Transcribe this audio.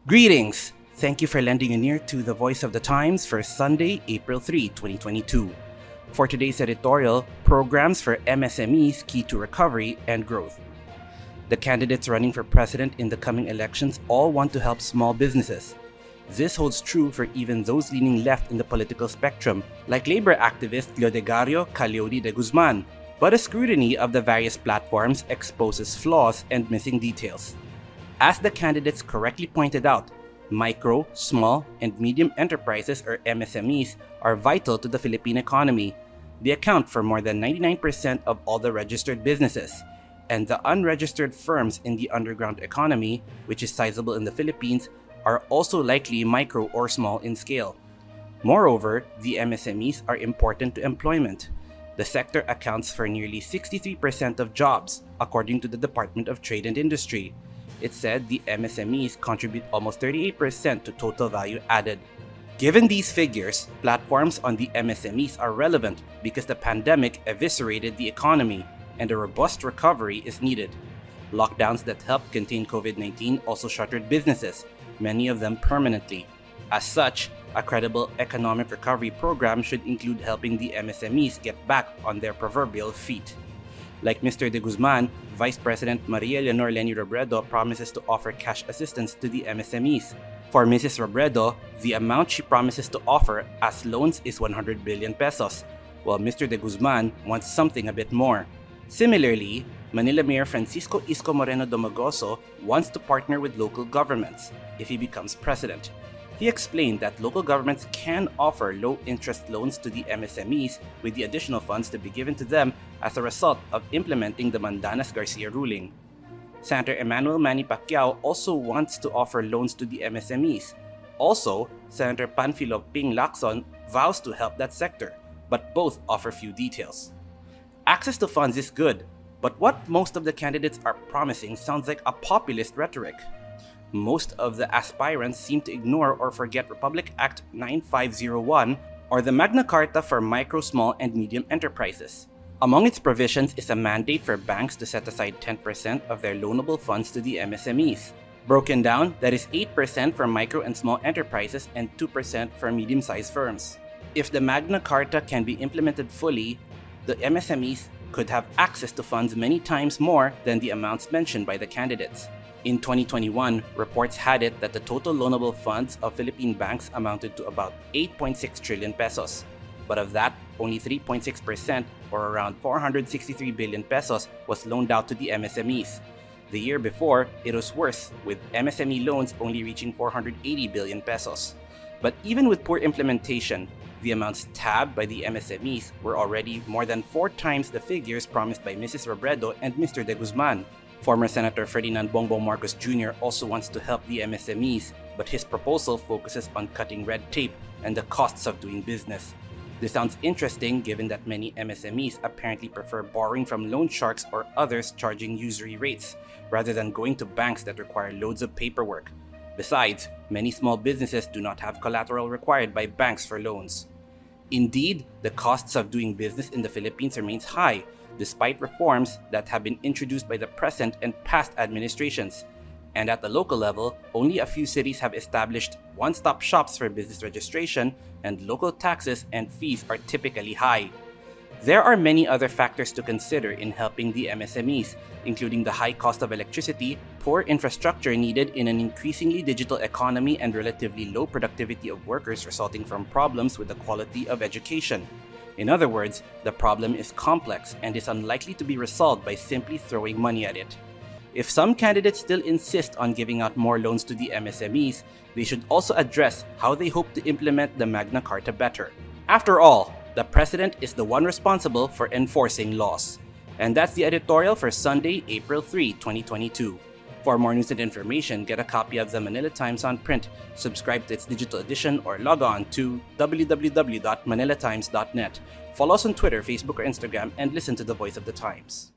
Greetings! Thank you for lending an ear to the Voice of the Times for Sunday, April 3, 2022. For today's editorial, programs for MSMEs key to recovery and growth. The candidates running for president in the coming elections all want to help small businesses. This holds true for even those leaning left in the political spectrum, like labor activist Leodegario Caliodi de Guzman. But a scrutiny of the various platforms exposes flaws and missing details. As the candidates correctly pointed out, micro, small, and medium enterprises or MSMEs are vital to the Philippine economy. They account for more than 99% of all the registered businesses, and the unregistered firms in the underground economy, which is sizable in the Philippines, are also likely micro or small in scale. Moreover, the MSMEs are important to employment. The sector accounts for nearly 63% of jobs, according to the Department of Trade and Industry. It said the MSMEs contribute almost 38% to total value added. Given these figures, platforms on the MSMEs are relevant because the pandemic eviscerated the economy and a robust recovery is needed. Lockdowns that helped contain COVID-19 also shuttered businesses, many of them permanently. As such, a credible economic recovery program should include helping the MSMEs get back on their proverbial feet. Like Mr. De Guzman, Vice President Maria Leonor Leni Robredo promises to offer cash assistance to the MSMEs. For Mrs. Robredo, the amount she promises to offer as loans is 100 billion pesos, while Mr. De Guzman wants something a bit more. Similarly, Manila Mayor Francisco Isko Moreno Domagoso wants to partner with local governments if he becomes president. He explained that local governments can offer low-interest loans to the MSMEs with the additional funds to be given to them as a result of implementing the Mandanas-Garcia ruling. Senator Emmanuel Manny Pacquiao also wants to offer loans to the MSMEs. Also, Senator Panfilo Ping Lacson vows to help that sector, but both offer few details. Access to funds is good, but what most of the candidates are promising sounds like a populist rhetoric. Most of the aspirants seem to ignore or forget Republic Act 9501 or the Magna Carta for Micro, Small, and Medium Enterprises. Among its provisions is a mandate for banks to set aside 10% of their loanable funds to the MSMEs. Broken down, that is 8% for micro and small enterprises and 2% for medium-sized firms. If the Magna Carta can be implemented fully, the MSMEs could have access to funds many times more than the amounts mentioned by the candidates. In 2021, reports had it that the total loanable funds of Philippine banks amounted to about 8.6 trillion pesos. But of that, only 3.6% or around 463 billion pesos was loaned out to the MSMEs. The year before, it was worse, with MSME loans only reaching 480 billion pesos. But even with poor implementation, the amounts tabbed by the MSMEs were already more than 4 times the figures promised by Mrs. Robredo and Mr. De Guzman. Former Senator Ferdinand Bongbong Marcos Jr. also wants to help the MSMEs, but his proposal focuses on cutting red tape and the costs of doing business. This sounds interesting given that many MSMEs apparently prefer borrowing from loan sharks or others charging usury rates, rather than going to banks that require loads of paperwork. Besides, many small businesses do not have collateral required by banks for loans. Indeed, the costs of doing business in the Philippines remains high, despite reforms that have been introduced by the present and past administrations. And at the local level, only a few cities have established one-stop shops for business registration, and local taxes and fees are typically high. There are many other factors to consider in helping the MSMEs, including the high cost of electricity, poor infrastructure needed in an increasingly digital economy, and relatively low productivity of workers resulting from problems with the quality of education. In other words, the problem is complex and is unlikely to be resolved by simply throwing money at it. If some candidates still insist on giving out more loans to the MSMEs, they should also address how they hope to implement the Magna Carta better. After all, the president is the one responsible for enforcing laws. And that's the editorial for Sunday, April 3, 2022. For more news and information, get a copy of the Manila Times on print, subscribe to its digital edition, or log on to www.manilatimes.net. Follow us on Twitter, Facebook, or Instagram, and listen to the Voice of the Times.